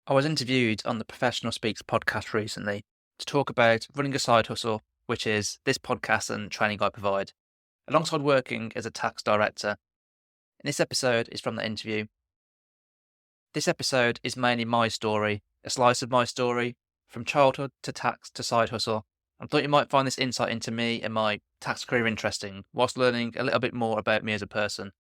I was interviewed on the Professional Speaks podcast recently to talk about running a side hustle, which is this podcast and training I provide, alongside working as a tax director. And this episode is from the interview. This episode is mainly my story, a slice of my story, from childhood to tax to side hustle. I thought you might find this insight into me and my tax career interesting, whilst learning a little bit more about me as a person.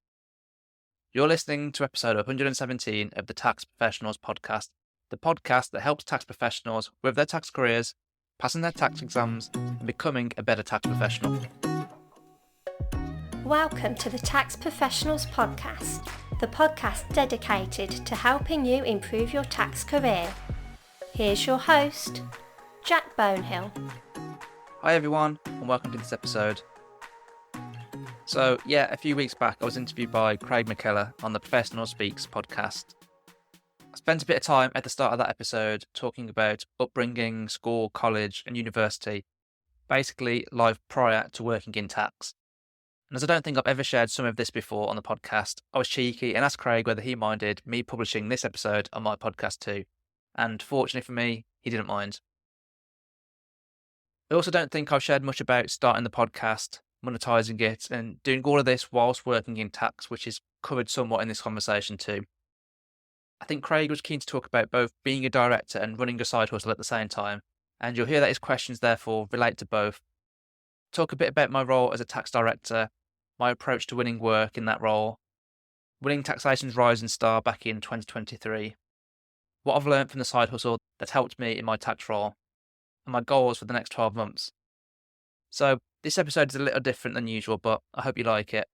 You're listening to episode 117 of the Tax Professionals podcast, the podcast that helps tax professionals with their tax careers, passing their tax exams, and becoming a better tax professional. Welcome to the Tax Professionals podcast, the podcast dedicated to helping you improve your tax career. Here's your host, Jack Bonehill. Hi everyone, and welcome to this episode. So a few weeks back I was interviewed by Craig McKellar on the Professional Speaks podcast. I spent a bit of time at the start of that episode talking about upbringing, school, college and university, basically life prior to working in tax. And as I don't think I've ever shared some of this before on the podcast, I was cheeky and asked Craig whether he minded me publishing this episode on my podcast too. And fortunately for me, he didn't mind. I also don't think I've shared much about starting the podcast, monetizing it, and doing all of this whilst working in tax, which is covered somewhat in this conversation too. I think Craig was keen to talk about both being a director and running a side hustle at the same time, and you'll hear that his questions therefore relate to both. Talk a bit about my role as a tax director, my approach to winning work in that role, winning Taxation's Rising Star back in 2023, what I've learned from the side hustle that's helped me in my tax role, and my goals for the next 12 months. So this episode is a little different than usual, but I hope you like it.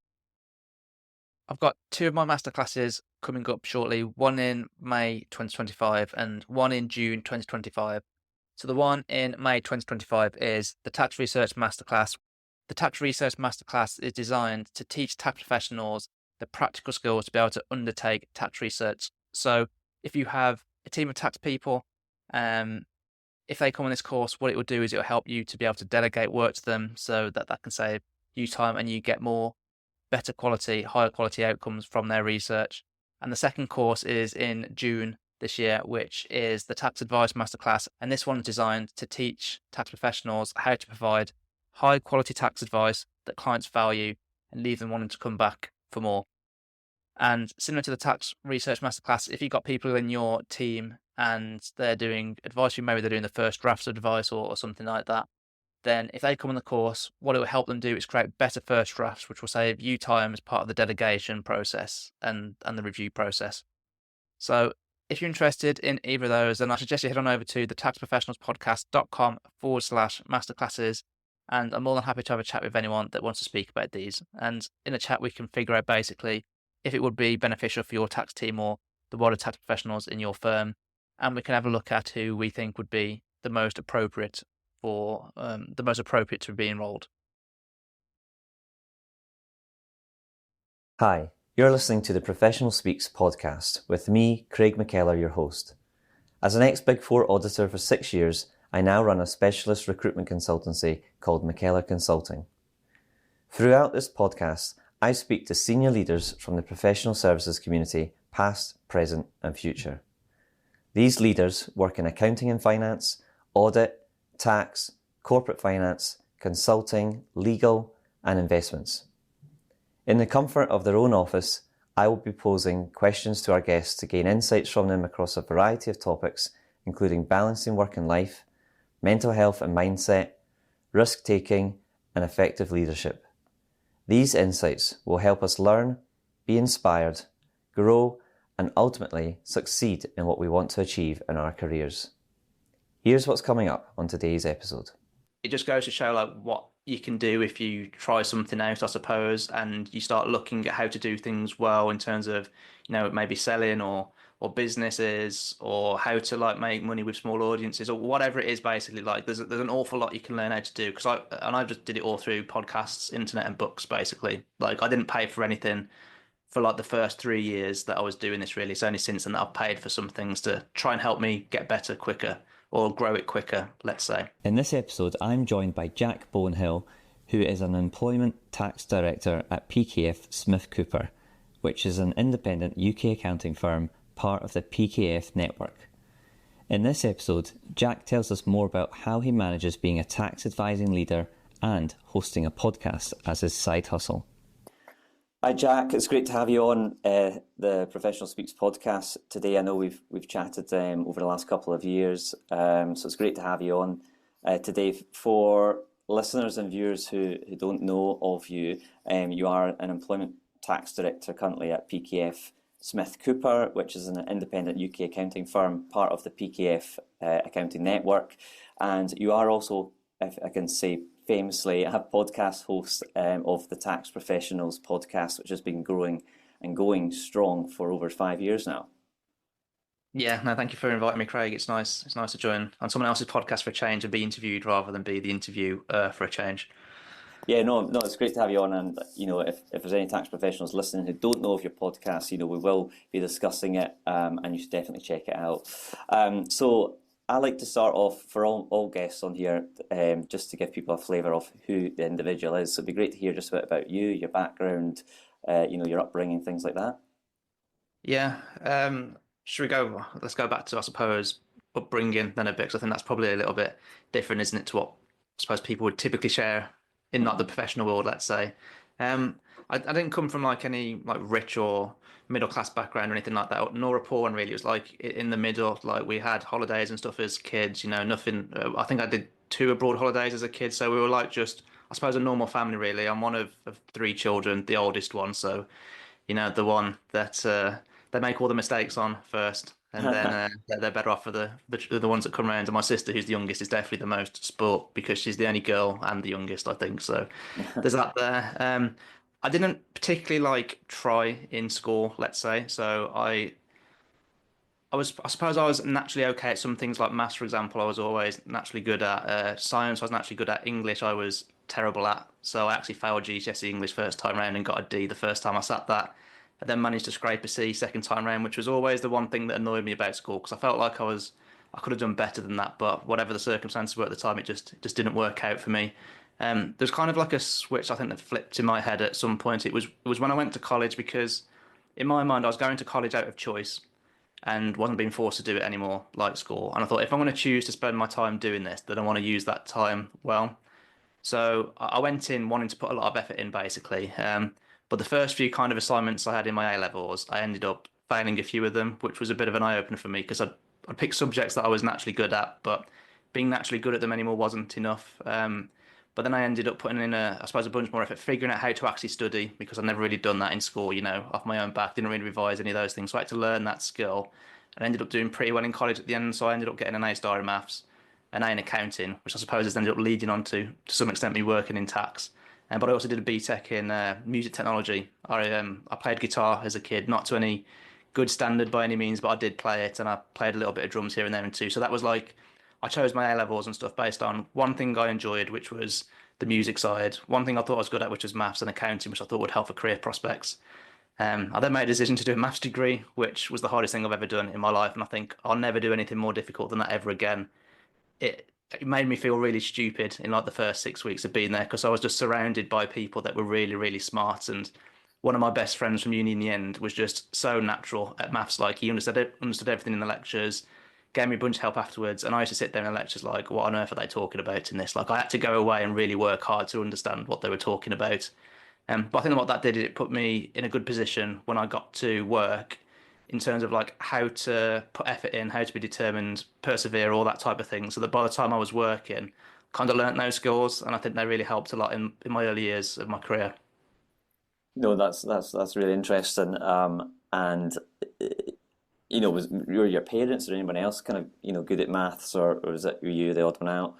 I've got two of my masterclasses coming up shortly, one in May 2025 and one in June 2025. So the one in May 2025 is the Tax Research Masterclass. The Tax Research Masterclass is designed to teach tax professionals the practical skills to be able to undertake tax research. So if you have a team of tax people, if they come on this course, what it will do is it will help you to be able to delegate work to them so that can save you time and you get better quality, higher quality outcomes from their research. And the second course is in June this year, which is the Tax Advice Masterclass. And this one is designed to teach tax professionals how to provide high quality tax advice that clients value and leave them wanting to come back for more. And similar to the Tax Research Masterclass, if you've got people in your team and they're doing advice, maybe they're doing the first drafts of advice or something like that, then if they come on the course, what it will help them do is create better first drafts, which will save you time as part of the delegation process and the review process. So if you're interested in either of those, then I suggest you head on over to the taxprofessionalspodcast.com/masterclasses. And I'm more than happy to have a chat with anyone that wants to speak about these. And in a chat, we can figure out basically if it would be beneficial for your tax team or the wider tax professionals in your firm. And we can have a look at who we think would be the most appropriate to be enrolled. Hi, you're listening to the Professional Speaks podcast with me, Craig McKellar, your host. As an ex-Big Four auditor for 6 years, I now run a specialist recruitment consultancy called McKellar Consulting. Throughout this podcast, I speak to senior leaders from the professional services community, past, present, and future. These leaders work in accounting and finance, audit, tax, corporate finance, consulting, legal, and investments. In the comfort of their own office, I will be posing questions to our guests to gain insights from them across a variety of topics, including balancing work and life, mental health and mindset, risk-taking, and effective leadership. These insights will help us learn, be inspired, grow, and ultimately succeed in what we want to achieve in our careers. Here's what's coming up on today's episode. It just goes to show what you can do if you try something out, I suppose, and you start looking at how to do things well in terms of, maybe selling or businesses, or how to make money with small audiences, or whatever it is. Basically, there's an awful lot you can learn how to do, because I just did it all through podcasts, internet, and books. Basically, I didn't pay for anything for the first 3 years that I was doing this. Really, it's only since then that I've paid for some things to try and help me get better quicker, or grow it quicker, let's say. In this episode, I'm joined by Jack Bonehill, who is an employment tax director at PKF Smith Cooper, which is an independent UK accounting firm, part of the PKF network. In this episode, Jack tells us more about how he manages being a tax advising leader and hosting a podcast as his side hustle. Hi Jack, it's great to have you on the Professional Speaks podcast today. I know we've chatted over the last couple of years, so it's great to have you on today. For listeners and viewers who don't know of you, you are an employment tax director currently at PKF Smith Cooper, which is an independent UK accounting firm, part of the PKF accounting network, and you are also, if I can say, famously a podcast host of the Tax Professionals podcast, which has been growing and going strong for over 5 years now. Yeah, no, thank you for inviting me, Craig. It's nice to join on someone else's podcast for a change and be interviewed rather than be the interview for a change. Yeah, no, it's great to have you on. And, if there's any tax professionals listening who don't know of your podcast, we will be discussing it and you should definitely check it out. So I like to start off for all guests on here, just to give people a flavour of who the individual is. So it'd be great to hear just a bit about you, your background, your upbringing, things like that. Yeah, should we go? Let's go back to, I suppose, upbringing then a bit, because I think that's probably a little bit different, isn't it, to what I suppose people would typically share in like the professional world, let's say. I didn't come from like any like rich or middle class background or anything like that, nor a poor one really. It was like in the middle. Like we had holidays and stuff as kids, nothing. I think I did 2 abroad holidays as a kid, so we were like just, I suppose, a normal family really. I'm one of 3 children, the oldest one, so the one that they make all the mistakes on first, and then they're better off for the ones that come around. And my sister, who's the youngest, is definitely the most spoilt because she's the only girl and the youngest, I think. So there's that there. I didn't particularly like try in school, let's say. So I suppose I was naturally okay at some things like maths, for example. I was always naturally good at science. I was naturally good at English. I was terrible at. So I actually failed GCSE English first time round and got a D the first time I sat that. I then managed to scrape a C second time round, which was always the one thing that annoyed me about school because I felt like I could have done better than that, but whatever the circumstances were at the time, it just didn't work out for me. There's kind of like a switch I think that flipped in my head at some point. It was when I went to college, because in my mind I was going to college out of choice and wasn't being forced to do it anymore like school. And I thought, if I'm going to choose to spend my time doing this, then I want to use that time well. So I went in wanting to put a lot of effort in, basically. But the first few kind of assignments I had in my A levels, I ended up failing a few of them, which was a bit of an eye opener for me because I'd picked subjects that I was naturally good at, but being naturally good at them anymore wasn't enough. But then I ended up putting in I suppose, a bunch more effort, figuring out how to actually study because I'd never really done that in school, off my own back, didn't really revise any of those things. So I had to learn that skill and ended up doing pretty well in college at the end. So I ended up getting an A star in maths, an A in accounting, which I suppose has ended up leading on to some extent me working in tax. But I also did a BTEC in music technology. I played guitar as a kid, not to any good standard by any means, but I did play it, and I played a little bit of drums here and there and too. So that was like, I chose my A levels and stuff based on one thing I enjoyed, which was the music side. One thing I thought I was good at, which was maths and accounting, which I thought would help for career prospects. I then made a decision to do a maths degree, which was the hardest thing I've ever done in my life, and I think I'll never do anything more difficult than that ever again. It made me feel really stupid in like the first 6 weeks of being there because I was just surrounded by people that were really, really smart. And one of my best friends from uni in the end was just so natural at maths. Like he understood everything in the lectures, gave me a bunch of help afterwards. And I used to sit there in the lectures like, what on earth are they talking about in this? Like I had to go away and really work hard to understand what they were talking about. But I think what that did is it put me in a good position when I got to work in terms of like how to put effort in, how to be determined, persevere, all that type of thing. So that by the time I was working, kind of learnt those skills, and I think they really helped a lot in my early years of my career. No, that's really interesting. And were your parents or anyone else kind of good at maths, or was it were you the odd one out?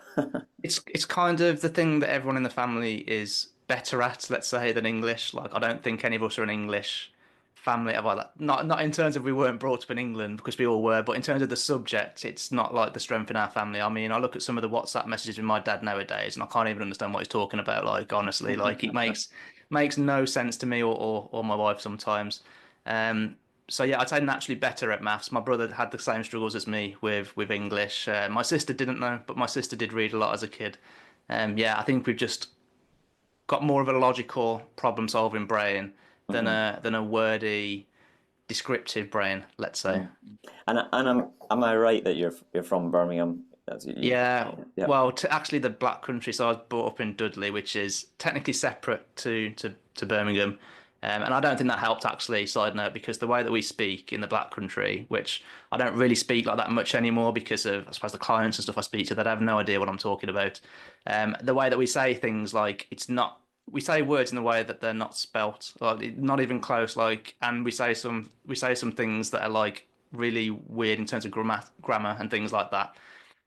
It's kind of the thing that everyone in the family is better at, let's say, than English. Like I don't think any of us are an English family. Well, not in terms of we weren't brought up in England because we all were, but in terms of the subject, it's not like the strength in our family. I mean, I look at some of the WhatsApp messages with my dad nowadays, and I can't even understand what he's talking about. Like honestly, like it makes no sense to me or my wife sometimes. So yeah, I'd say naturally better at maths. My brother had the same struggles as me with English. My sister didn't know, but my sister did read a lot as a kid. Yeah, I think we've just got more of a logical problem solving brain than a wordy descriptive brain, let's say. Mm. And am I right that you're from Birmingham? Yeah, Yeah. well, to actually the Black Country, so I was brought up in Dudley, which is technically separate to Birmingham. And I don't think that helped actually, side note, because the way that we speak in the Black Country, which I don't really speak like that much anymore because of, I suppose, the clients and stuff I speak to that have no idea what I'm talking about. The way that we say things, like, it's not, we say words in the way that they're not spelt, like not even close, like, and we say some things that are like really weird in terms of grammar and things like that.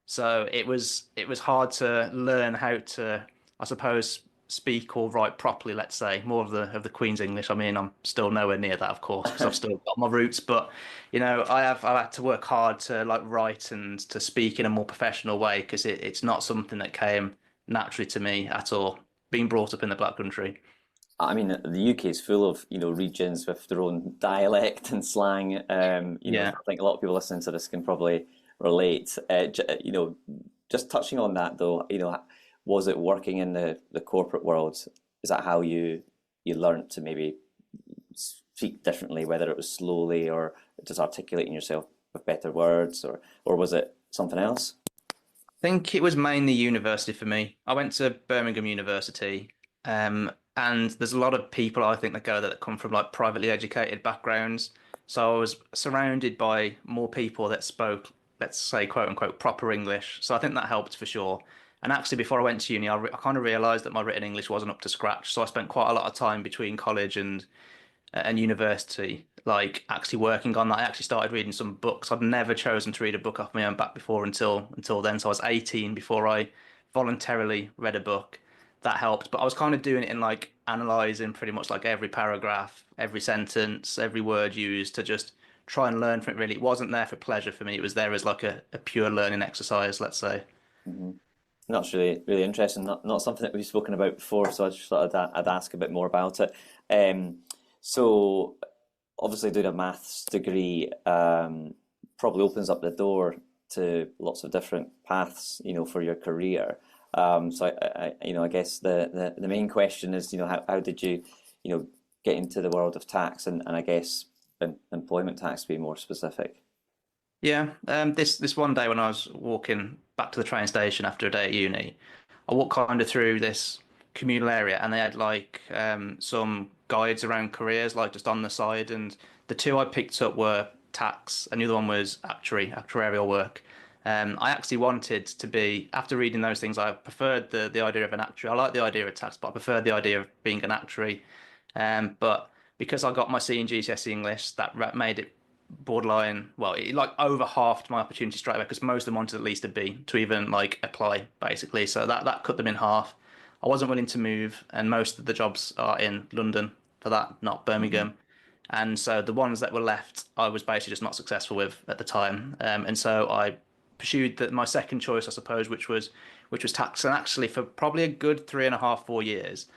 So it was hard to learn how to, I suppose, speak or write properly, let's say, more of the Queen's English. I mean, I'm still nowhere near that, of course, because I've still got my roots, but I've had to work hard to like write and to speak in a more professional way because it's not something that came naturally to me at all, being brought up in the Black Country. I mean, the UK is full of, regions with their own dialect and slang. I Yeah. think a lot of people listening to this can probably relate. Just touching on that though, was it working in the corporate world? Is that how you learned to maybe speak differently, whether it was slowly or just articulating yourself with better words, or was it something else? Think it was mainly university for me. I went to Birmingham University, and there's a lot of people I think that go there that come from like privately educated backgrounds. So I was surrounded by more people that spoke, let's say, quote unquote, proper English. So I think that helped for sure. And actually, before I went to uni, I kind of realised that my written English wasn't up to scratch. So I spent quite a lot of time between college and university, like actually working on that. I actually started reading some books. I'd never chosen to read a book off my own back before until then. So I was 18 before I voluntarily read a book. That helped, but I was kind of doing it in like analyzing pretty much like every paragraph, every sentence, every word used to just try and learn from it. Really, it wasn't there for pleasure for me. It was there as like a pure learning exercise, let's say. Hmm. That's really, really interesting. Not something that we've spoken about before, so I just thought I'd ask a bit more about it. So obviously doing a maths degree probably opens up the door to lots of different paths, for your career. So I guess the main question is, how did you, get into the world of tax and I guess employment tax to be more specific? Yeah, this one day when I was walking back to the train station after a day at uni, I walked kind of through this communal area, and they had like some guides around careers, like just on the side. And the two I picked up were tax, and the other one was actuarial work. I actually wanted to be, after reading those things, I preferred the idea of an actuary. I like the idea of tax, but I preferred the idea of being an actuary. But because I got my C in GCSE English, that made it borderline. Well, it like over halved my opportunity straight away because most of them wanted at least a B to even like apply, basically. So that cut them in half. I wasn't willing to move, and most of the jobs are in London for that, not Hmm. Birmingham. And so the ones that were left, I was basically just not successful with at the time. And so I pursued my second choice, I suppose, which was tax. And actually, for probably a good 3.5, 4 years,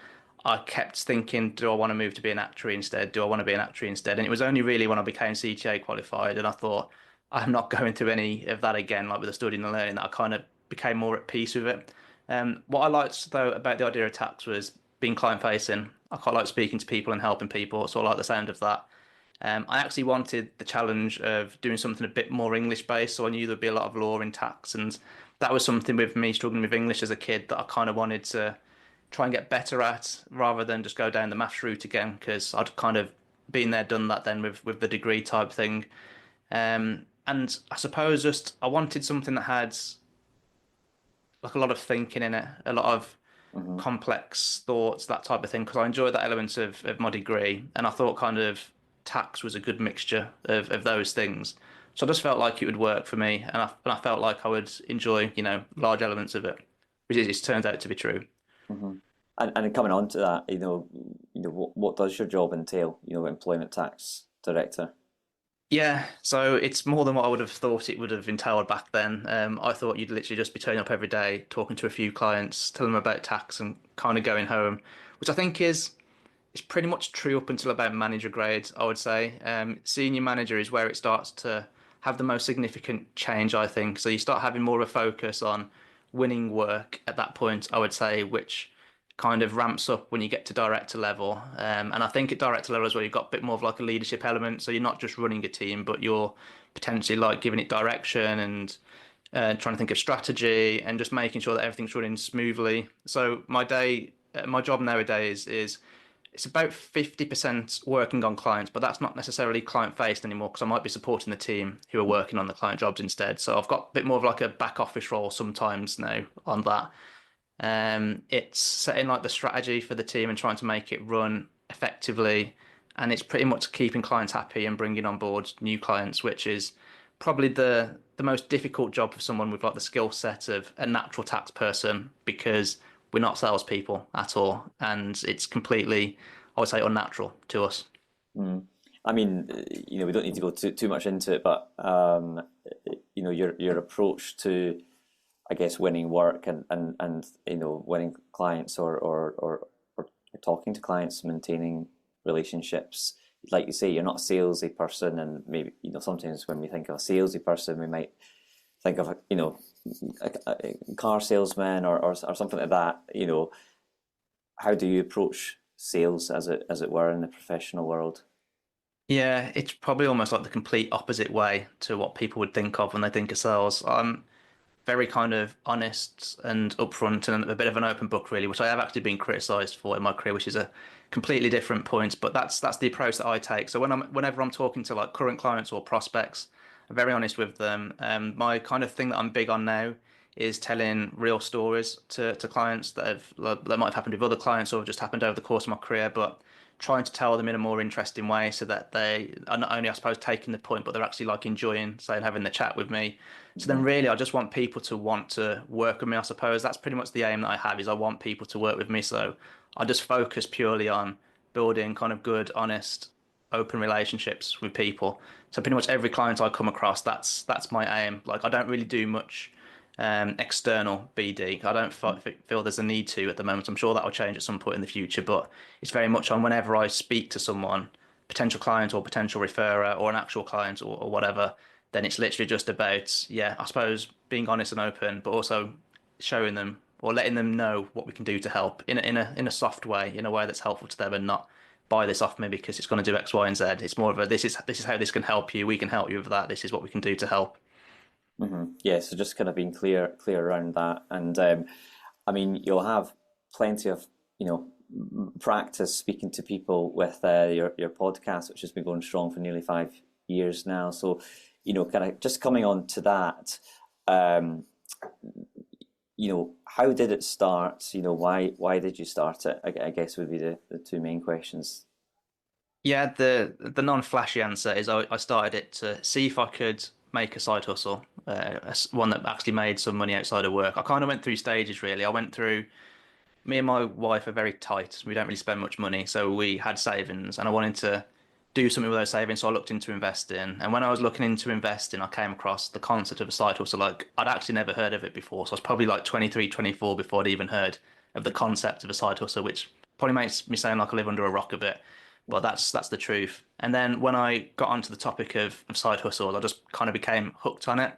I kept thinking, do I want to move to be an actuary instead? Do I want to be an actuary instead? And it was only really when I became CTA qualified and I thought, I'm not going through any of that again, like with the studying and learning, that I kind of became more at peace with it. What I liked though about the idea of tax was being client facing. I quite like speaking to people and helping people, so I like the sound of that. I actually wanted the challenge of doing something a bit more English based, so I knew there'd be a lot of law in tax, and that was something with me struggling with English as a kid that I kind of wanted to try and get better at rather than just go down the maths route again because I'd kind of been there, done that then with the degree type thing. And I suppose just I wanted something that had like a lot of thinking in it, a lot of Hmm. complex thoughts, that type of thing, because I enjoyed that element of my degree, and I thought kind of tax was a good mixture of those things. So I just felt like it would work for me, and I felt like I would enjoy, large elements of it, which is, it turns out to be true. Hmm. And coming on to that, what does your job entail? Employment tax director. Yeah, so it's more than what I would have thought it would have entailed back then. I thought you'd literally just be turning up every day, talking to a few clients, telling them about tax, and kind of going home, which I think is pretty much true up until about manager grade, I would say. Senior manager is where it starts to have the most significant change, I think. So you start having more of a focus on winning work at that point, I would say, which kind of ramps up when you get to director level. And I think at director level as well, you've got a bit more of like a leadership element. So you're not just running a team, but you're potentially like giving it direction and trying to think of strategy and just making sure that everything's running smoothly. So my job nowadays is it's about 50% working on clients, but that's not necessarily client faced anymore because I might be supporting the team who are working on the client jobs instead. So I've got a bit more of like a back office role sometimes now on that. It's setting like the strategy for the team and trying to make it run effectively. And it's pretty much keeping clients happy and bringing on board new clients, which is probably the most difficult job for someone with like the skill set of a natural tax person because we're not salespeople at all, and it's completely, I would say, unnatural to us. Mm. I mean, we don't need to go too much into it, but your approach to, I guess, winning work and winning clients or talking to clients, maintaining relationships. Like you say, you're not a salesy person, and maybe sometimes when we think of a salesy person, we might think of a car salesman or something like that. How do you approach sales, as it were, in the professional world? Yeah, it's probably almost like the complete opposite way to what people would think of when they think of sales. I'm very kind of honest and upfront and a bit of an open book, really, which I have actually been criticised for in my career, which is a completely different point. But that's the approach that I take. So whenever I'm talking to like current clients or prospects, I'm very honest with them. My kind of thing that I'm big on now is telling real stories to clients that might have happened with other clients or just happened over the course of my career, but trying to tell them in a more interesting way so that they are not only, I suppose, taking the point, but they're actually like enjoying, say, having the chat with me. So then really I just want people to want to work with me, I suppose. That's pretty much the aim that I have is I want people to work with me. So I just focus purely on building kind of good, honest, open relationships with people. So pretty much every client I come across, that's my aim. Like I don't really do much external BD. I don't feel there's a need to at the moment. I'm sure that will change at some point in the future, but it's very much on whenever I speak to someone, potential client or potential referrer or an actual client or whatever, then it's literally just about, yeah, I suppose being honest and open, but also showing them or letting them know what we can do to help in a soft way, in a way that's helpful to them and not buy this off me because it's going to do X, Y, and Z. It's more of a this is how this can help you. We can help you with that. This is what we can do to help. Yeah, so just kind of being clear around that, and I mean, you'll have plenty of practice speaking to people with your podcast, which has been going strong for nearly 5 years now. So, kind of just coming on to that, how did it start? Why did you start it? I guess would be the two main questions. Yeah, the non-flashy answer is I started it to see if I could make a side hustle, one that actually made some money outside of work. I kind of went through stages really. I went through me and my wife are very tight. We don't really spend much money, so we had savings, and I wanted to do something with those savings. So I looked into investing, and when I was looking into investing, I came across the concept of a side hustle. Like I'd actually never heard of it before, so I was probably like 23, 24 before I'd even heard of the concept of a side hustle, which probably makes me sound like I live under a rock a bit, but that's the truth. And then when I got onto the topic of side hustles, I just kind of became hooked on it.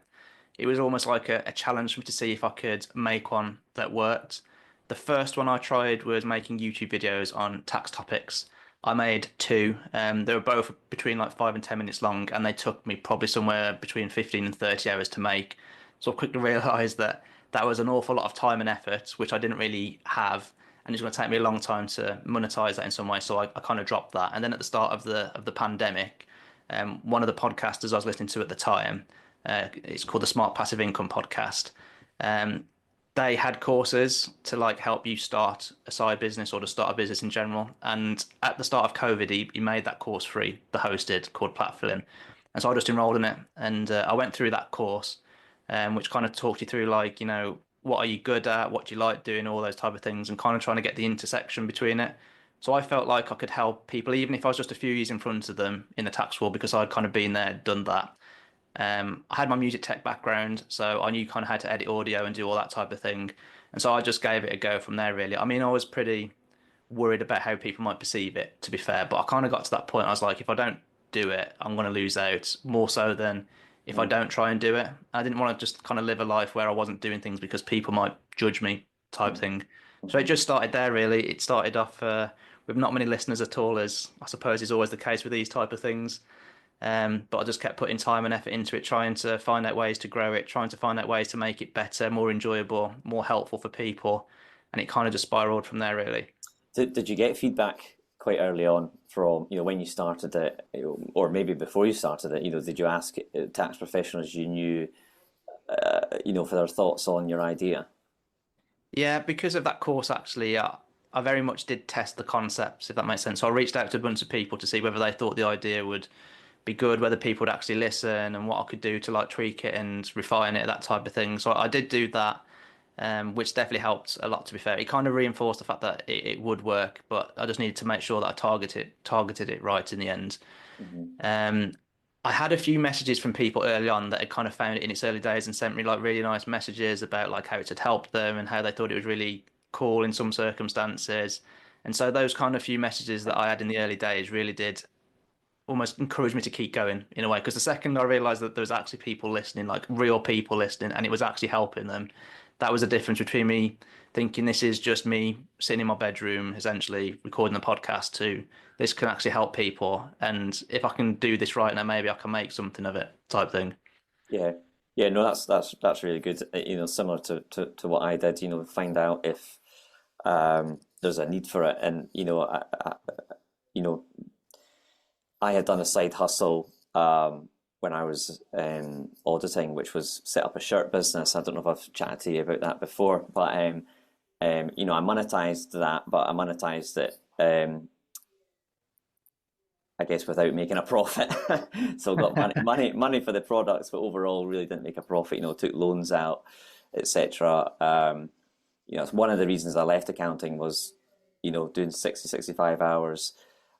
It was almost like a challenge for me to see if I could make one that worked. The first one I tried was making YouTube videos on tax topics. I made two. They were both between like 5 and 10 minutes long, and they took me probably somewhere between 15 and 30 hours to make. So I quickly realised that that was an awful lot of time and effort, which I didn't really have, and it's going to take me a long time to monetize that in some way. So I kind of dropped that. And then at the start of the pandemic, one of the podcasters I was listening to at the time, it's called the Smart Passive Income Podcast. Um, they had courses to like help you start a side business or to start a business in general. And at the start of COVID, he made that course free, the host did, called Platfilling. And so I just enrolled in it, and I went through that course, which kind of talked you through like, what are you good at, what do you like doing, all those type of things, and kind of trying to get the intersection between it. So I felt like I could help people, even if I was just a few years in front of them in the tax world, because I'd kind of been there, done that. I had my music tech background, so I knew kind of how to edit audio and do all that type of thing. And so I just gave it a go from there, really. I mean, I was pretty worried about how people might perceive it, to be fair, but I kind of got to that point. I was like, if I don't do it, I'm going to lose out more so than if I don't try and do it. I didn't want to just kind of live a life where I wasn't doing things because people might judge me type thing. So it just started there, really. It started off with not many listeners at all, as I suppose is always the case with these type of things. But I just kept putting time and effort into it, trying to find out ways to grow it, trying to find out ways to make it better, more enjoyable, more helpful for people. And it kind of just spiraled from there, really. Did you get feedback quite early on from, when you started it, or maybe before you started it, did you ask tax professionals you knew, for their thoughts on your idea? Yeah, because of that course, actually, I very much did test the concepts, if that makes sense. So I reached out to a bunch of people to see whether they thought the idea would be good, whether people would actually listen, and what I could do to like tweak it and refine it, that type of thing. So I did do that, which definitely helped a lot. To be fair, it kind of reinforced the fact that it would work, but I just needed to make sure that I targeted it right in the end. Hmm. Um, I had a few messages from people early on that had kind of found it in its early days and sent me like really nice messages about like how it had helped them and how they thought it was really cool in some circumstances. And so those kind of few messages that I had in the early days really did almost encourage me to keep going in a way. Because the second I realized that there was actually people listening, like real people listening, and it was actually helping them, that was the difference between me thinking this is just me sitting in my bedroom, essentially recording the podcast, to this can actually help people. And if I can do this right now, maybe I can make something of it, type thing. Yeah, yeah, no, that's really good. Similar to what I did. Find out if there's a need for it, and you know, I had done a side hustle when I was auditing, which was set up a shirt business. I don't know if I've chatted to you about that before, but I monetized that, but I monetized it, I guess, without making a profit. So I got money for the products, but overall really didn't make a profit. Took loans out, etc. It's one of the reasons I left accounting was, doing 60, 65 hours.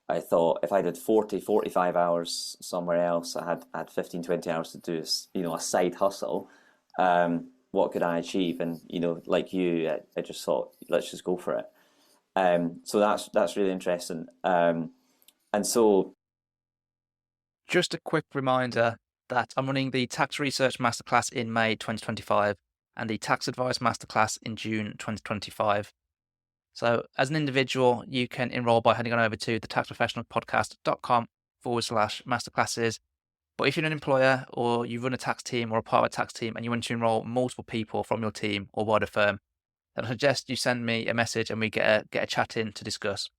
I thought if I did 40, 45 hours somewhere else, I had 15, 20 hours to do, a side hustle. What could I achieve? And, like you, I just thought, let's just go for it. So that's really interesting. And so, Just a quick reminder that I'm running the Tax Research Masterclass in May 2025 and the Tax Advice Masterclass in June 2025. So as an individual, you can enroll by heading on over to thetaxprofessionalpodcast.com/masterclasses. But if you're an employer or you run a tax team or a part of a tax team and you want to enroll multiple people from your team or wider firm, then I suggest you send me a message and we get a chat in to discuss.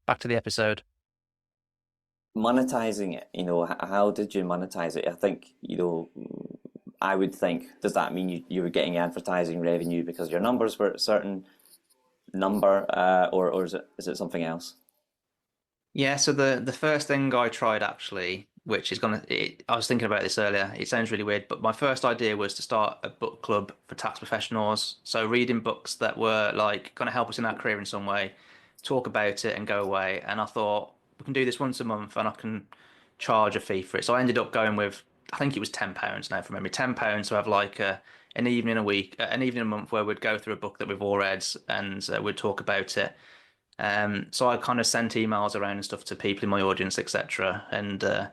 Back to the episode. monetizing it, how did you monetize it? I think, I would think, does that mean you were getting advertising revenue because your numbers were at a certain number, or is it something else? Yeah, so the first thing I tried actually, which is I was thinking about this earlier. It sounds really weird, but my first idea was to start a book club for tax professionals. So reading books that were like going to help us in our career in some way, talk about it and go away. And I thought we can do this once a month and I can charge a fee for it. So I ended up going with, I think it was £10 now from memory, £10 to have like an evening a week, an evening a month where we'd go through a book that we've all read and we'd talk about it. So I kind of sent emails around and stuff to people in my audience, etc. And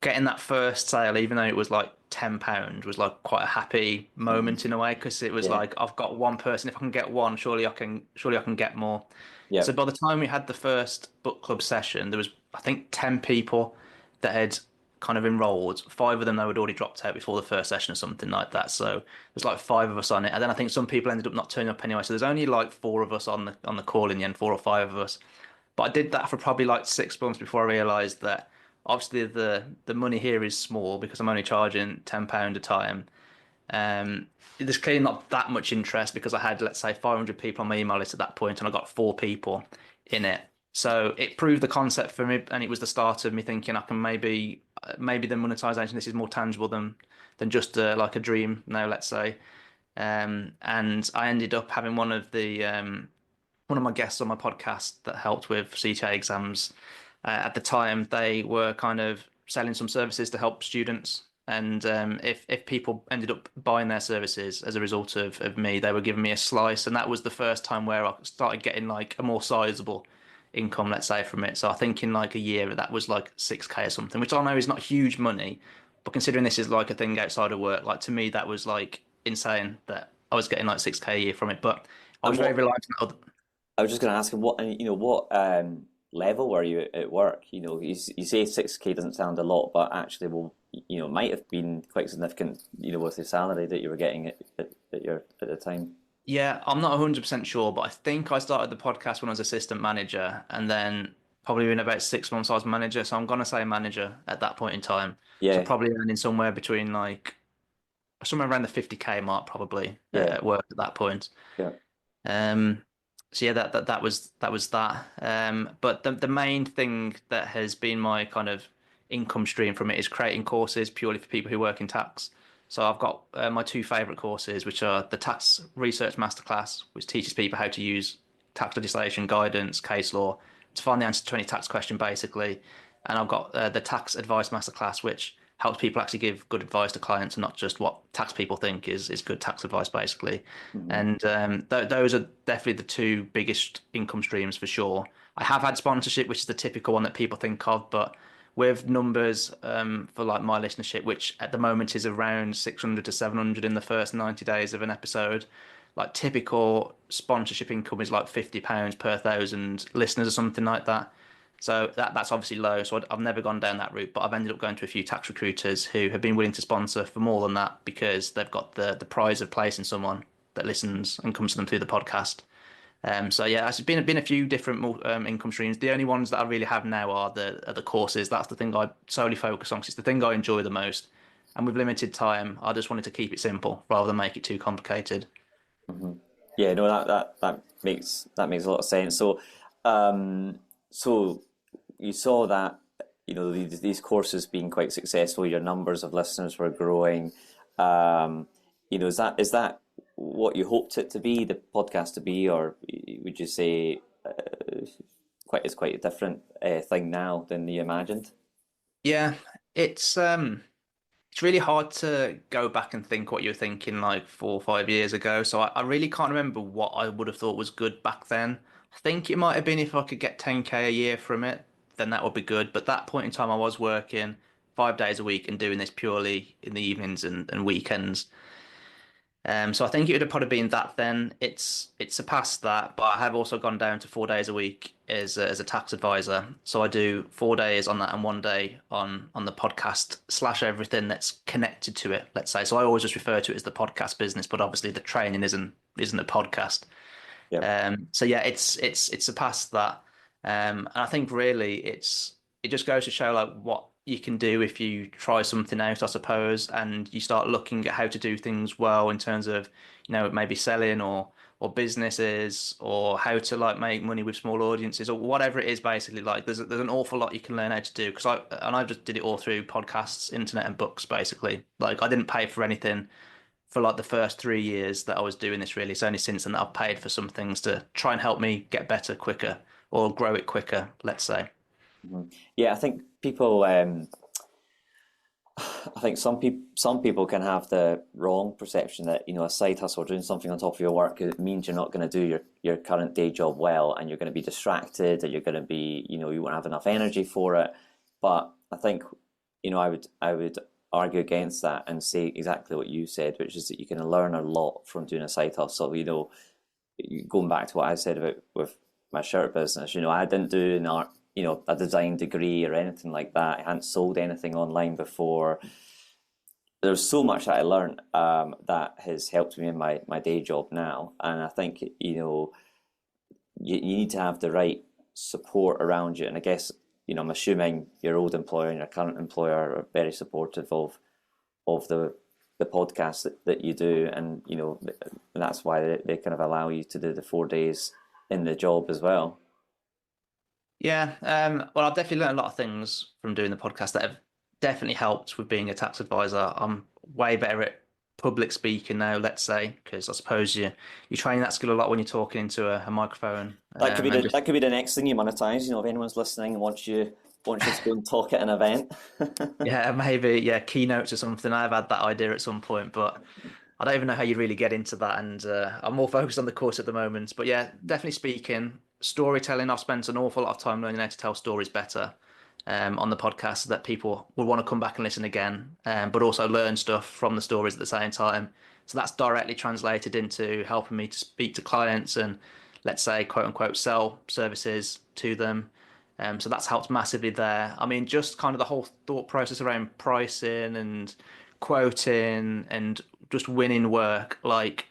getting that first sale, even though it was like £10, was like quite a happy Mm. moment in a way because it was Yeah, like I've got one person. If I can get one, surely I can get more. yeah, So by the time we had the first book club session, there was I think 10 people that had kind of enrolled. Five of them though had already dropped out before the first session or something like that. So there's like five of us on it, and then I think some people ended up not turning up anyway. So there's only like four of us on the call in the end, four or five of us. But I did that for probably like 6 months before I realised that obviously the money here is small because I'm only charging £10 a time. Um, there's clearly not that much interest because I had, let's say, 500 people on my email list at that point, and I got four people in it. So it proved the concept for me, and it was the start of me thinking I can maybe the monetization this is more tangible than just like a dream now, let's say. And I ended up having one of my guests on my podcast that helped with CTA exams. At the time, they were kind of selling some services to help students. And if people ended up buying their services as a result of me, they were giving me a slice. And that was the first time where I started getting like a more sizable income, let's say, from it. So I think in like a year, that was like 6K or something, which I know is not huge money. But considering this is like a thing outside of work, like to me, that was like insane that I was getting like 6K a year from it. But I And was very what reliant on other. I was just going to ask him what level were you at work? You say 6K doesn't sound a lot, but actually, well, might have been quite significant, with the salary that you were getting at the time. Yeah, I'm not 100% sure, but I think I started the podcast when I was assistant manager, and then probably in about 6 months I was manager. So I'm gonna say manager at that point in time. So Yeah, probably earning somewhere between like somewhere around the 50K mark, probably yeah, at work at that point. yeah. Um, so yeah, that was that. But the main thing that has been my kind of income stream from it is creating courses purely for people who work in tax. So I've got my two favorite courses, which are the Tax Research Masterclass, which teaches people how to use tax legislation, guidance, case law to find the answer to any tax question, basically. And I've got the Tax Advice Masterclass, which helps people actually give good advice to clients and not just what tax people think is good tax advice, basically. Hmm. And those are definitely the two biggest income streams for sure. I have had sponsorship, which is the typical one that people think of, but with numbers for like my listenership, which at the moment is around 600 to 700 in the first 90 days of an episode, like typical sponsorship income is like £50 per thousand listeners or something like that. So that's obviously low. So I've never gone down that route, but I've ended up going to a few tax recruiters who have been willing to sponsor for more than that because they've got the prize of placing someone that listens and comes to them through the podcast. So yeah, it's been a few different income streams. The only ones that I really have now are the courses. That's the thing I solely focus on because it's the thing I enjoy the most. And with limited time, I just wanted to keep it simple rather than make it too complicated. Hmm. Yeah, no, that makes a lot of sense. Um, so you saw that these courses being quite successful. Your numbers of listeners were growing. Um, is that what you hoped it to be, the podcast to be, or would you say it's quite a different thing now than you imagined? Yeah, it's really hard to go back and think what you were thinking like 4 or 5 years ago. So I really can't remember what I would have thought was good back then. I think it might have been if I could get 10K a year from it, then that would be good. But that point in time, I was working 5 days a week and doing this purely in the evenings and weekends. So I think it would have probably been that then. It's surpassed that, but I have also gone down to 4 days a week as a tax advisor. So I do 4 days on that and 1 day on the podcast slash everything that's connected to it, let's say. So I always just refer to it as the podcast business, but obviously the training isn't a podcast. Yeah. So yeah, it's surpassed that. And I think really it just goes to show like what you can do if you try something out, I suppose, and you start looking at how to do things well in terms of, maybe selling or businesses or how to like make money with small audiences or whatever it is basically like there's an awful lot you can learn how to do because I just did it all through podcasts, internet and books basically. Like I didn't pay for anything for like the first 3 years that I was doing this really. It's only since then that I've paid for some things to try and help me get better quicker or grow it quicker, let's say. Mhm. Yeah, I think people. I think some people can have the wrong perception that a side hustle, doing something on top of your work, it means you're not going to do your current day job well, and you're going to be distracted, and you're going to be you won't have enough energy for it. But I think I would argue against that and say exactly what you said, which is that you can learn a lot from doing a side hustle. Going back to what I said about with my shirt business, I didn't do an art, a design degree or anything like that. I hadn't sold anything online before. There's so much that I learned that has helped me in my day job now. And I think, you need to have the right support around you. And I guess, I'm assuming your old employer and your current employer are very supportive of the podcast that you do. And, that's why they kind of allow you to do the 4 days in the job as well. Yeah, well, I've definitely learned a lot of things from doing the podcast that have definitely helped with being a tax advisor. I'm way better at public speaking now, let's say, because I suppose you train that skill a lot when you're talking into a microphone. That could be And just that could be the next thing you monetize. If anyone's listening and wants you to go and talk at an event. yeah, maybe keynotes or something. I've had that idea at some point, but I don't even know how you really get into that. And I'm more focused on the course at the moment. But yeah, definitely speaking, storytelling. I've spent an awful lot of time learning how to tell stories better on the podcast so that people will want to come back and listen again, but also learn stuff from the stories at the same time. So that's directly translated into helping me to speak to clients and, let's say, quote unquote, sell services to them. So that's helped massively there. I mean, just kind of the whole thought process around pricing and quoting and just winning work. Like,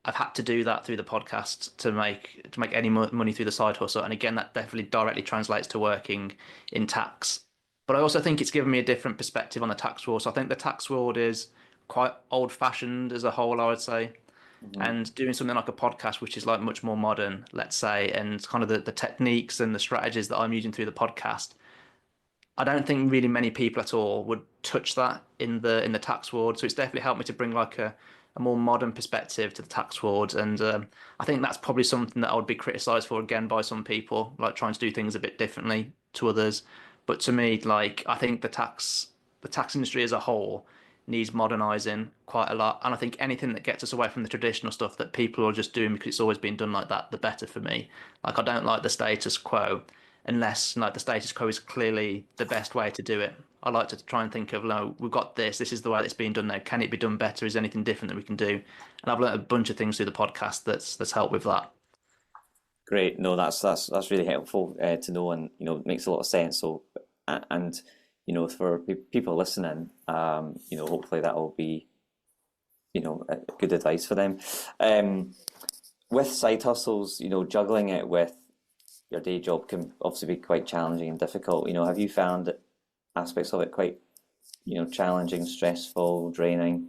I've had to do that through the podcast to make any money through the side hustle. And again, that definitely directly translates to working in tax. But I also think it's given me a different perspective on the tax world. So I think the tax world is quite old-fashioned as a whole, I would say. Hmm. And doing something like a podcast, which is like much more modern, let's say, and kind of the techniques and the strategies that I'm using through the podcast, I don't think really many people at all would touch that in the tax world. So it's definitely helped me to bring like a more modern perspective to the tax world. And I think that's probably something that I would be criticized for again by some people, like trying to do things a bit differently to others. But to me, like I think the tax industry as a whole needs modernizing quite a lot. And I think anything that gets us away from the traditional stuff that people are just doing because it's always been done like that, the better for me. Like I don't like the status quo unless like the status quo is clearly the best way to do it. I like to try and think of, no, we've got this. This is the way it's being done now. Can it be done better? Is there anything different that we can do? And I've learned a bunch of things through the podcast that's helped with that. Great. No, that's really helpful to know, and it makes a lot of sense. So, and for people listening, hopefully that will be good advice for them. With side hustles, juggling it with your day job can obviously be quite challenging and difficult. Have you found aspects of it quite, challenging, stressful, draining?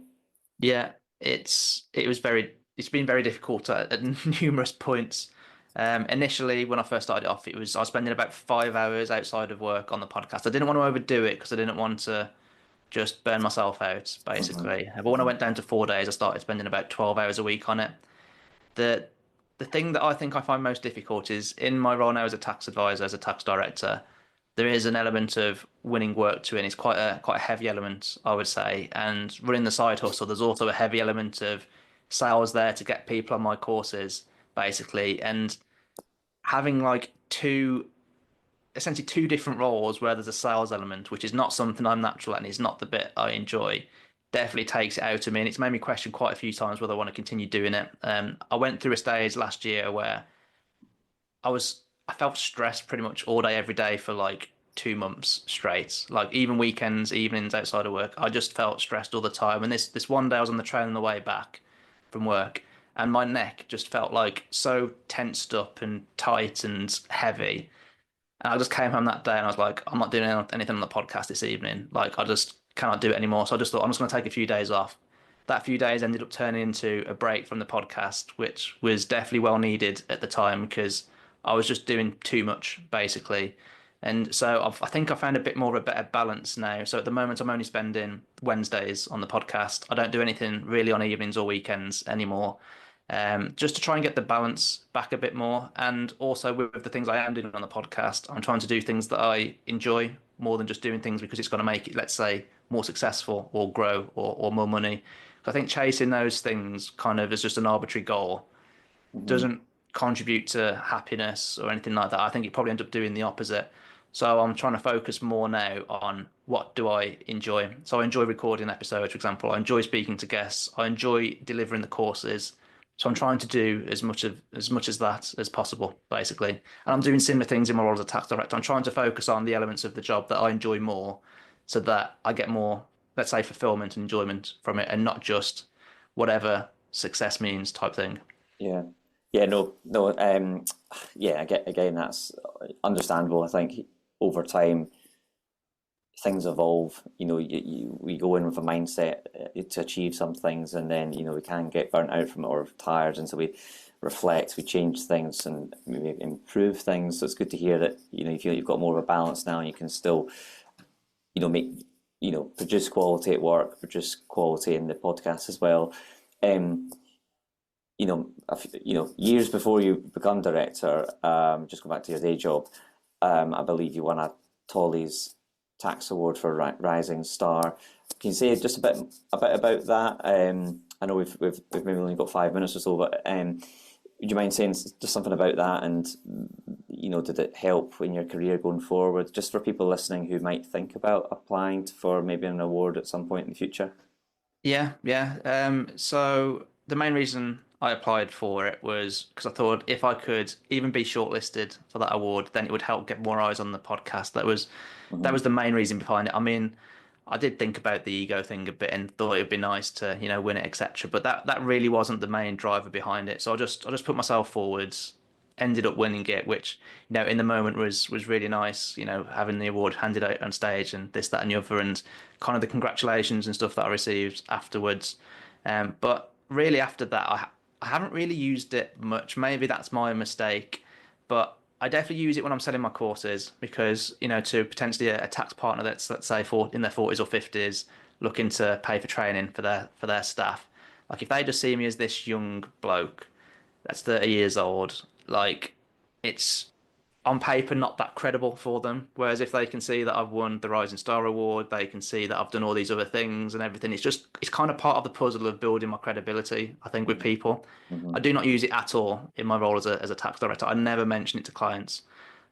Yeah, it's been very difficult at numerous points. Initially, when I first started off, I was spending about 5 hours outside of work on the podcast. I didn't want to overdo it because I didn't want to just burn myself out, Hmm. basically. But when I went down to 4 days, I started spending about 12 hours a week on it. The the thing that I think I find most difficult is in my role now as a tax advisor, as a tax director, there is an element of winning work to it. And it's quite a heavy element, I would say. And running the side hustle, there's also a heavy element of sales there to get people on my courses, basically. And having like essentially two different roles where there's a sales element, which is not something I'm natural at and is not the bit I enjoy, definitely takes it out of me. And it's made me question quite a few times whether I want to continue doing it. I went through a stage last year where I felt stressed pretty much all day, every day for like 2 months straight. Like even weekends, evenings outside of work, I just felt stressed all the time. And this one day I was on the train on the way back from work, and my neck just felt like so tensed up and tight and heavy. And I just came home that day and I was like, I'm not doing anything on the podcast this evening. Like, I just cannot do it anymore. So I just thought, I'm just going to take a few days off. That few days ended up turning into a break from the podcast, which was definitely well needed at the time because I was just doing too much, basically. And so I think I found a bit more of a better balance now. So at the moment, I'm only spending Wednesdays on the podcast. I don't do anything really on evenings or weekends anymore, just to try and get the balance back a bit more. And also with the things I am doing on the podcast, I'm trying to do things that I enjoy more than just doing things because it's going to make it, let's say, more successful or grow or more money. I think chasing those things kind of as just an arbitrary goal Hmm. doesn't contribute to happiness or anything like that. I think it probably ends up doing the opposite. So I'm trying to focus more now on what do I enjoy. So I enjoy recording episodes, for example. I enjoy speaking to guests. I enjoy delivering the courses. So I'm trying to do as much as that as possible, basically. And I'm doing similar things in my role as a tax director. I'm trying to focus on the elements of the job that I enjoy more, so that I get more, let's say, fulfillment and enjoyment from it, and not just whatever success means type thing. Yeah. Yeah, no, no, yeah, again, that's understandable. I think over time things evolve. We go in with a mindset to achieve some things, and then we can get burnt out from it or tired, and so we reflect, we change things, and maybe improve things. So it's good to hear that you feel you've got more of a balance now, and you can still make produce quality at work, produce quality in the podcast as well. Um, years before you become director, just go back to your day job. I believe you won a Tolley's tax award for Rising Star. Can you say just a bit about that? I know we've maybe only got 5 minutes or so, but would you mind saying just something about that? And did it help in your career going forward? Just for people listening who might think about applying for maybe an award at some point in the future. Yeah, yeah. So the main reason I applied for it was because I thought if I could even be shortlisted for that award, then it would help get more eyes on the podcast. That Hmm. was the main reason behind it. I mean, I did think about the ego thing a bit and thought it'd be nice to, win it, etc. But that really wasn't the main driver behind it. So I just put myself forwards, ended up winning it, which, in the moment was really nice, having the award handed out on stage and this, that, and the other, and kind of the congratulations and stuff that I received afterwards. But really after that, I haven't really used it much. Maybe that's my mistake, but I definitely use it when I'm selling my courses because, to potentially a tax partner that's, let's say, in their 40s or 50s, looking to pay for training for their staff. Like if they just see me as this young bloke that's 30 years old, like it's on paper not that credible for them. Whereas if they can see that I've won the Rising Star Award, they can see that I've done all these other things and everything. It's kind of part of the puzzle of building my credibility, I think, with Hmm. people. Hmm. I do not use it at all in my role as a tax director. I never mention it to clients.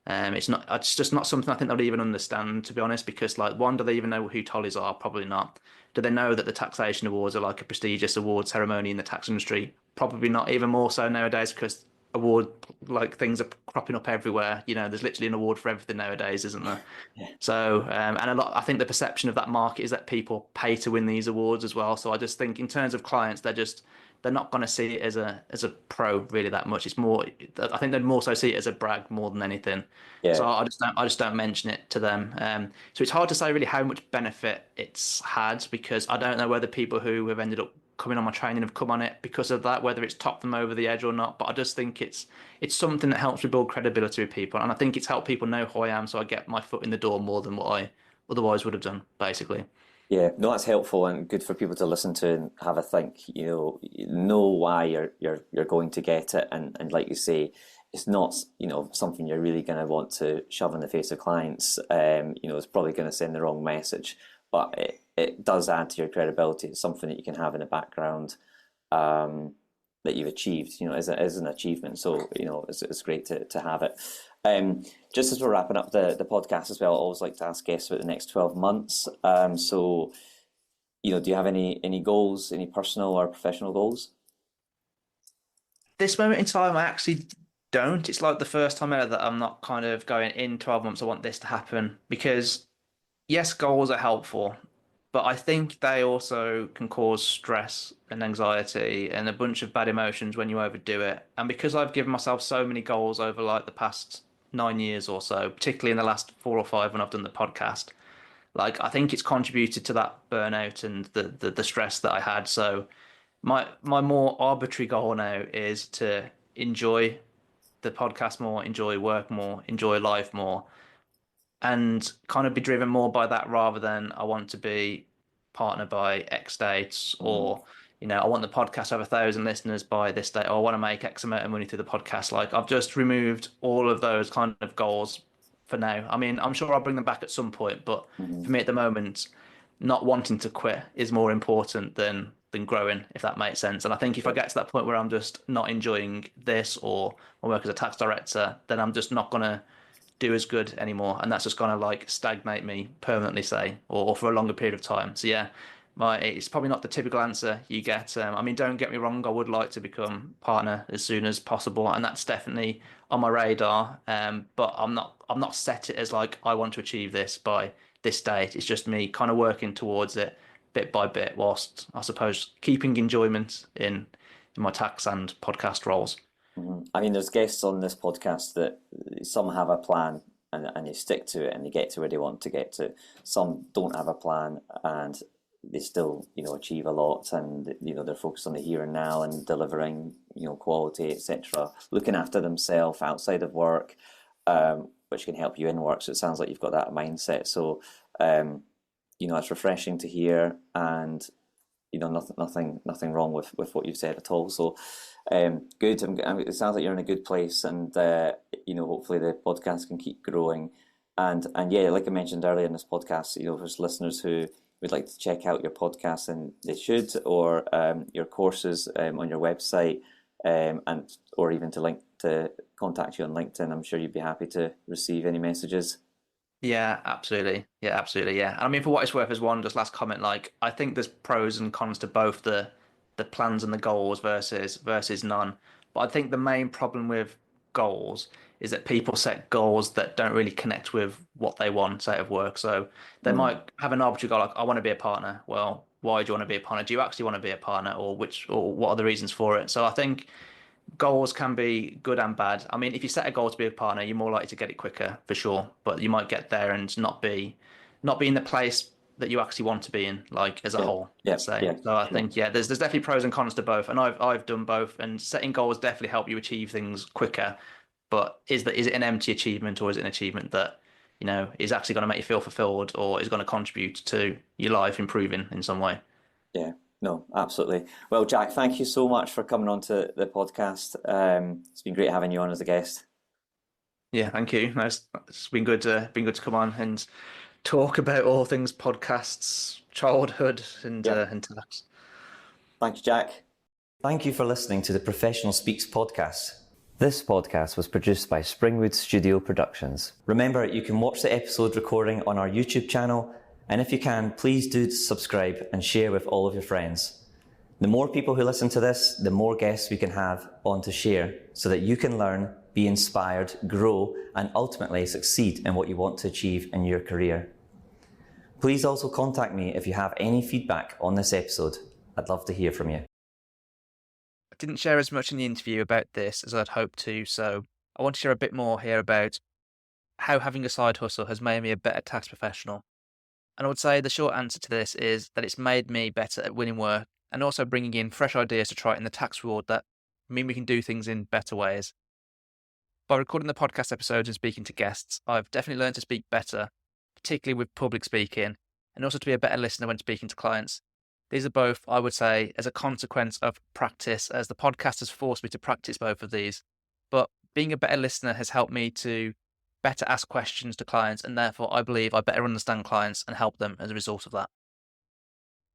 It's just not something I think they'll even understand, to be honest, because like one, do they even know who Tolleys are? Probably not. Do they know that the taxation awards are like a prestigious award ceremony in the tax industry? Probably not, even more so nowadays because award like things are cropping up everywhere. There's literally an award for everything nowadays, isn't there? Yeah. So, and I think the perception of that market is that people pay to win these awards as well. So I just think in terms of clients, they're not going to see it as a pro really that much. It's more, I think they'd more so see it as a brag more than anything. So Yeah. I just don't mention it to them. So it's hard to say really how much benefit it's had because I don't know whether people who have ended up coming on my training have come on it because of that, whether it's topped them over the edge or not. But I just think it's something that helps me build credibility with people, and I think it's helped people know who I am, so I get my foot in the door more than what I otherwise would have done, basically. Yeah, no, that's helpful and good for people to listen to and have a think. Know why you're going to get it, and like you say, it's not something you're really going to want to shove in the face of clients. It's probably going to send the wrong message, but it does add to your credibility. It's something that you can have in the background, that you've achieved. As an achievement. So it's great to have it. Just as we're wrapping up the podcast as well, I always like to ask guests about the next 12 months. So, do you have any goals, any personal or professional goals? This moment in time, I actually don't. It's like the first time ever that I'm not kind of going in 12 months, I want this to happen because yes, goals are helpful, but I think they also can cause stress and anxiety and a bunch of bad emotions when you overdo it. And because I've given myself so many goals over like the past 9 years or so, particularly in the last 4 or 5 when I've done the podcast, like I think it's contributed to that burnout and the stress that I had. So my more arbitrary goal now is to enjoy the podcast more, enjoy work more, enjoy life more, and kind of be driven more by that rather than I want to be partnered by X dates Hmm. or I want the podcast to have 1,000 listeners by this date or I want to make X amount of money through the podcast. Like I've just removed all of those kind of goals for now. I mean, I'm sure I'll bring them back at some point, but Hmm. for me at the moment, not wanting to quit is more important than growing, if that makes sense. And I think if I Yeah. get to that point where I'm just not enjoying this or my work as a tax director, then I'm just not gonna do as good anymore, and that's just gonna like stagnate me permanently, say, or for a longer period of time. So yeah, it's probably not the typical answer you get. I mean, don't get me wrong, I would like to become partner as soon as possible, and that's definitely on my radar. But I'm not set it as like I want to achieve this by this date. It's just me kind of working towards it bit by bit, whilst I suppose keeping enjoyment in my tax and podcast roles. Hmm. I mean, there's guests on this podcast that some have a plan and they stick to it and they get to where they want to get to. Some don't have a plan and they still, achieve a lot and, they're focused on the here and now and delivering, quality, etc. Looking after themselves outside of work, which can help you in work. So it sounds like you've got that mindset. So, it's refreshing to hear and nothing wrong with what you've said at all. So, good. It sounds like you're in a good place, and hopefully the podcast can keep growing. And yeah, like I mentioned earlier in this podcast, there's listeners who would like to check out your podcast, and they should, or your courses on your website, and or even to contact you on LinkedIn. I'm sure you'd be happy to receive any messages. Yeah, absolutely. Yeah, absolutely. Yeah. And I mean, for what it's worth, as one just last comment, like I think there's pros and cons to both the plans and the goals versus none. But I think the main problem with goals is that people set goals that don't really connect with what they want out of work. So they Mm. might have an object goal like, I want to be a partner. Well, why do you want to be a partner? Do you actually want to be a partner, or what are the reasons for it? So I think goals can be good and bad. I mean, if you set a goal to be a partner, you're more likely to get it quicker for sure, but you might get there and not be in the place that you actually want to be in, like as a Yeah, whole, yeah, let's say. yeah, So I yeah, think yeah, there's definitely pros and cons to both, and I've done both, and setting goals definitely help you achieve things quicker. But is it an empty achievement, or is it an achievement that, is actually going to make you feel fulfilled, or is going to contribute to your life improving in some way? yeah. No, absolutely. Well, Jack, thank you so much for coming on to the podcast. It's been great having you on as a guest. Yeah, thank you. No, it's been good to come on and talk about all things podcasts, childhood, and Yep. tax. Thank you, Jack. Thank you for listening to the Professional Speaks podcast. This podcast was produced by Springwood Studio Productions. Remember, you can watch the episode recording on our YouTube channel, and if you can, please do subscribe and share with all of your friends. The more people who listen to this, the more guests we can have on to share, so that you can learn, be inspired, grow, and ultimately succeed in what you want to achieve in your career. Please also contact me if you have any feedback on this episode. I'd love to hear from you. I didn't share as much in the interview about this as I'd hoped to, so I want to share a bit more here about how having a side hustle has made me a better tax professional. And I would say the short answer to this is that it's made me better at winning work and also bringing in fresh ideas to try in the tax world that mean we can do things in better ways. By recording the podcast episodes and speaking to guests, I've definitely learned to speak better, particularly with public speaking, and also to be a better listener when speaking to clients. These are both, I would say, as a consequence of practice, as the podcast has forced me to practice both of these. But being a better listener has helped me to better ask questions to clients, and therefore I believe I better understand clients and help them as a result of that.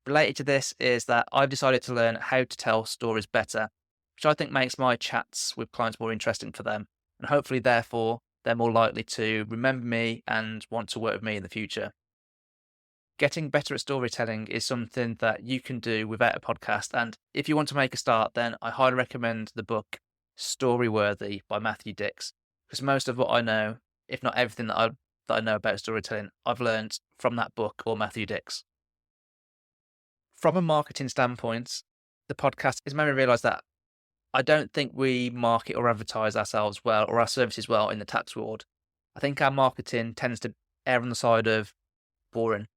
Related to this is that I've decided to learn how to tell stories better, which I think makes my chats with clients more interesting for them, and hopefully, therefore, they're more likely to remember me and want to work with me in the future. Getting better at storytelling is something that you can do without a podcast, and if you want to make a start, then I highly recommend the book Storyworthy by Matthew Dix, because most of what I know, if not everything that I know about storytelling, I've learned from that book or Matthew Dix. From a marketing standpoint, the podcast has made me realise that I don't think we market or advertise ourselves well or our services well in the tax world. I think our marketing tends to err on the side of boring.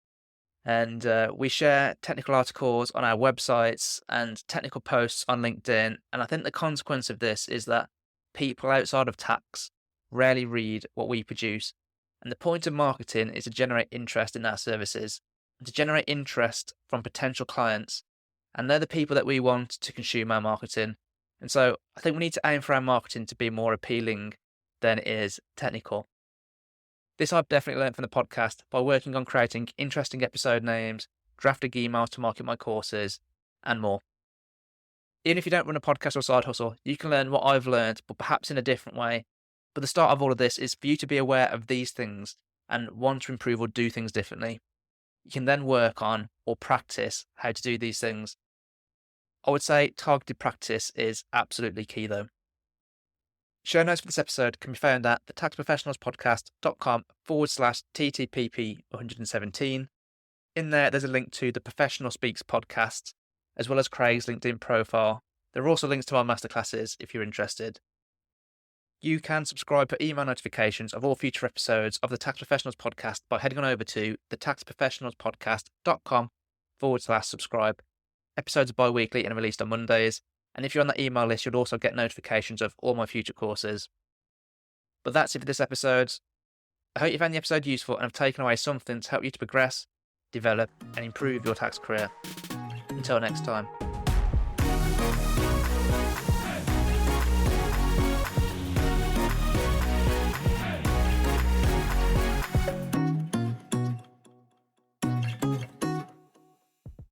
And we share technical articles on our websites and technical posts on LinkedIn. And I think the consequence of this is that people outside of tax rarely read what we produce. And the point of marketing is to generate interest in our services and to generate interest from potential clients. And they're the people that we want to consume our marketing. And so I think we need to aim for our marketing to be more appealing than it is technical. This I've definitely learned from the podcast by working on creating interesting episode names, drafting emails to market my courses, and more. Even if you don't run a podcast or side hustle, you can learn what I've learned, but perhaps in a different way. But the start of all of this is for you to be aware of these things and want to improve or do things differently. You can then work on or practice how to do these things. I would say targeted practice is absolutely key though. Show notes for this episode can be found at thetaxprofessionalspodcast.com/TTPP117. In there's a link to the Professional Speaks podcast, as well as Craig's LinkedIn profile. There are also links to our masterclasses if you're interested. You can subscribe for email notifications of all future episodes of the Tax Professionals podcast by heading on over to thetaxprofessionalspodcast.com/subscribe. Episodes are bi-weekly and released on Mondays. And if you're on that email list, you'll also get notifications of all my future courses. But that's it for this episode. I hope you found the episode useful and have taken away something to help you to progress, develop, and improve your tax career. Until next time.